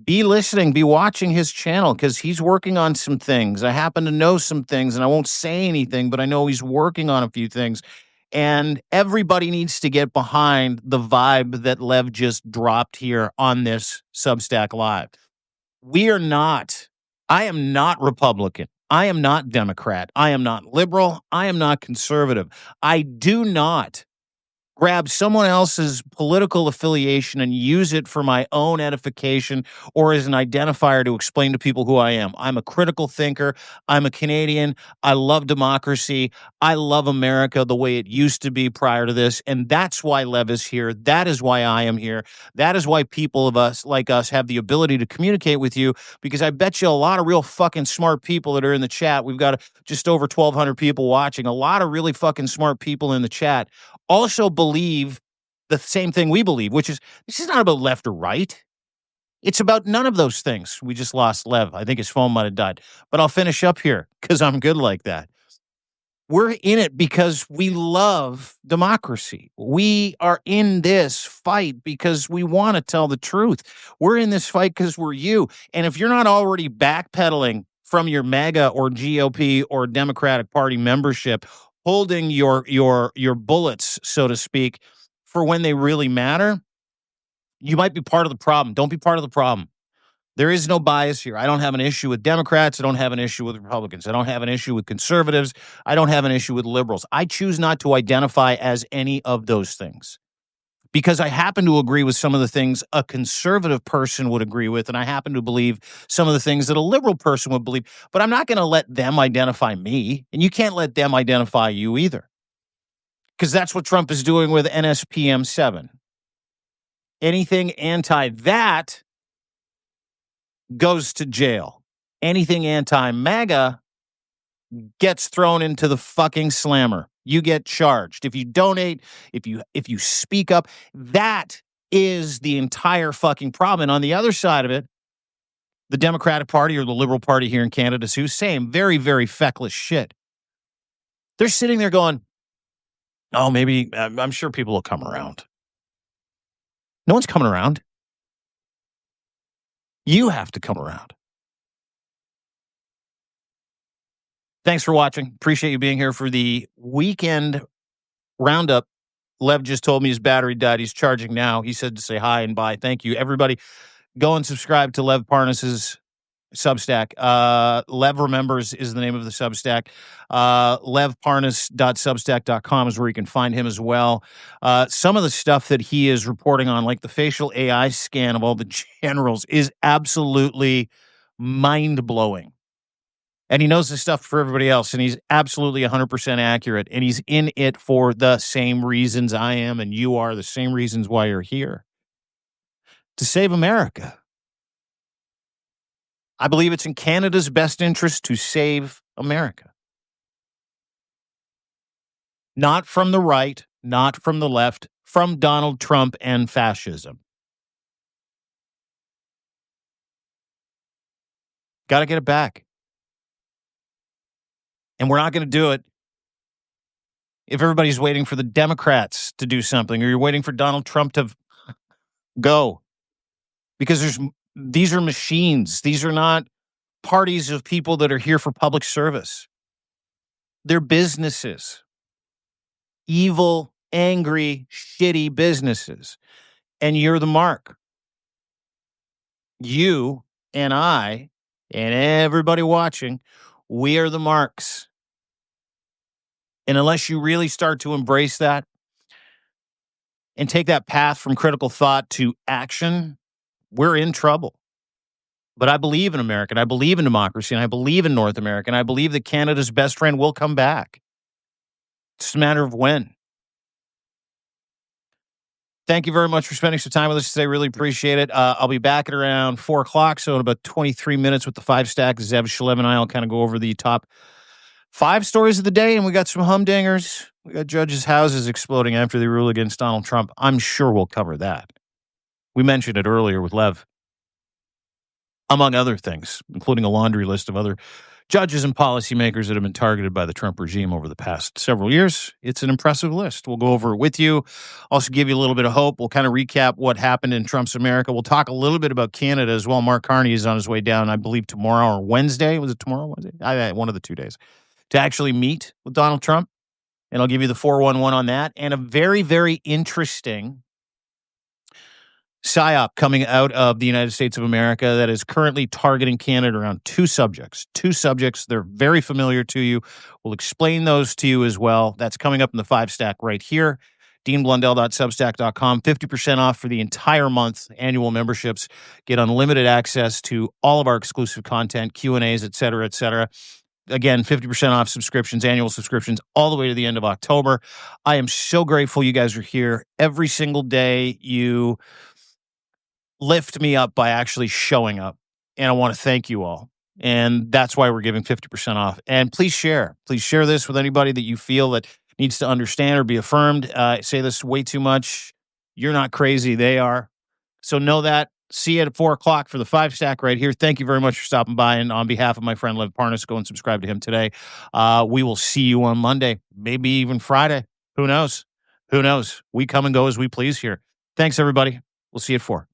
be listening, be watching his channel because he's working on some things. I happen to know some things and I won't say anything, but I know he's working on a few things. And everybody needs to get behind the vibe that Lev just dropped here on this Substack Live. I am not Republican. I am not Democrat. I am not liberal. I am not conservative. I do not grab someone else's political affiliation and use it for my own edification or as an identifier to explain to people who I am. I'm a critical thinker. I'm a Canadian. I love democracy. I love America the way it used to be prior to this. And that's why Lev is here. That is why I am here. That is why people like us have the ability to communicate with you, because I bet you a lot of real fucking smart people that are in the chat. We've got just over 1,200 people watching. A lot of really fucking smart people in the chat also believe the same thing we believe, which is this is not about left or right. It's about none of those things. We just lost Lev. I think his phone might have died. But I'll finish up here because I'm good like that. We're in it because we love democracy. We are in this fight because we want to tell the truth. We're in this fight because we're you. And if you're not already backpedaling from your MAGA or GOP or Democratic Party membership, holding your bullets, so to speak, for when they really matter, you might be part of the problem. Don't be part of the problem. There is no bias here. I don't have an issue with Democrats. I don't have an issue with Republicans. I don't have an issue with conservatives. I don't have an issue with liberals. I choose not to identify as any of those things because I happen to agree with some of the things a conservative person would agree with, and I happen to believe some of the things that a liberal person would believe. But I'm not going to let them identify me, and you can't let them identify you either, because that's what Trump is doing with NSPM 7. Anything anti that goes to jail. Anything anti-MAGA gets thrown into the fucking slammer. You get charged. If you donate, if you speak up, that is the entire fucking problem. And on the other side of it, the Democratic Party or the Liberal Party here in Canada, too, same very, very feckless shit. They're sitting there going, oh, maybe, I'm sure people will come around. No one's coming around. You have to come around. Thanks for watching. Appreciate you being here for the Weekend Roundup. Lev just told me his battery died. He's charging now. He said to say hi and bye. Thank you, everybody. Go and subscribe to Lev Parnas's Substack. Lev Remembers is the name of the Substack. LevParnas.substack.com is where you can find him as well. Some of the stuff that he is reporting on, like the facial AI scan of all the generals, is absolutely mind-blowing. And he knows this stuff for everybody else, and he's absolutely 100% accurate, and he's in it for the same reasons I am and you are, the same reasons why you're here. To save America. I believe it's in Canada's best interest to save America. Not from the right, not from the left, from Donald Trump and fascism. Got to get it back. And we're not going to do it if everybody's waiting for the Democrats to do something, or you're waiting for Donald Trump to go. Because these are machines. These are not parties of people that are here for public service. They're businesses. Evil, angry, shitty businesses. And you're the mark. You and I and everybody watching, we are the marks. And unless you really start to embrace that and take that path from critical thought to action, we're in trouble. But I believe in America, and I believe in democracy, and I believe in North America, and I believe that Canada's best friend will come back. It's just a matter of when. Thank you very much for spending some time with us today. Really appreciate it. I'll be back at around 4 o'clock, so in about 23 minutes with the 5-stack. Zev, Shalev, and I will kind of go over the top 5 stories of the day, and we got some humdingers. We got judges' houses exploding after they rule against Donald Trump. I'm sure we'll cover that. We mentioned it earlier with Lev, among other things, including a laundry list of other judges and policymakers that have been targeted by the Trump regime over the past several years. It's an impressive list. We'll go over it with you. Also give you a little bit of hope. We'll kind of recap what happened in Trump's America. We'll talk a little bit about Canada as well. Mark Carney is on his way down, I believe, tomorrow or Wednesday. Was it tomorrow or Wednesday? One of the 2 days. To actually meet with Donald Trump. And I'll give you the 411 on that. And a very, very interesting PSYOP coming out of the United States of America that is currently targeting Canada around 2 subjects. 2 subjects. They're very familiar to you. We'll explain those to you as well. That's coming up in the 5-stack right here. DeanBlundell.substack.com. 50% off for the entire month. Annual memberships. Get unlimited access to all of our exclusive content, Q&As, et cetera, et cetera. Again, 50% off subscriptions, annual subscriptions, all the way to the end of October. I am so grateful you guys are here. Every single day you lift me up by actually showing up. And I want to thank you all. And that's why we're giving 50% off. And please share. Please share this with anybody that you feel that needs to understand or be affirmed. I say this way too much. You're not crazy. They are. So know that. See you at 4 o'clock for the 5-stack right here. Thank you very much for stopping by. And on behalf of my friend Lev Parnas, go and subscribe to him today. We will see you on Monday, maybe even Friday. Who knows? Who knows? We come and go as we please here. Thanks, everybody. We'll see you at 4.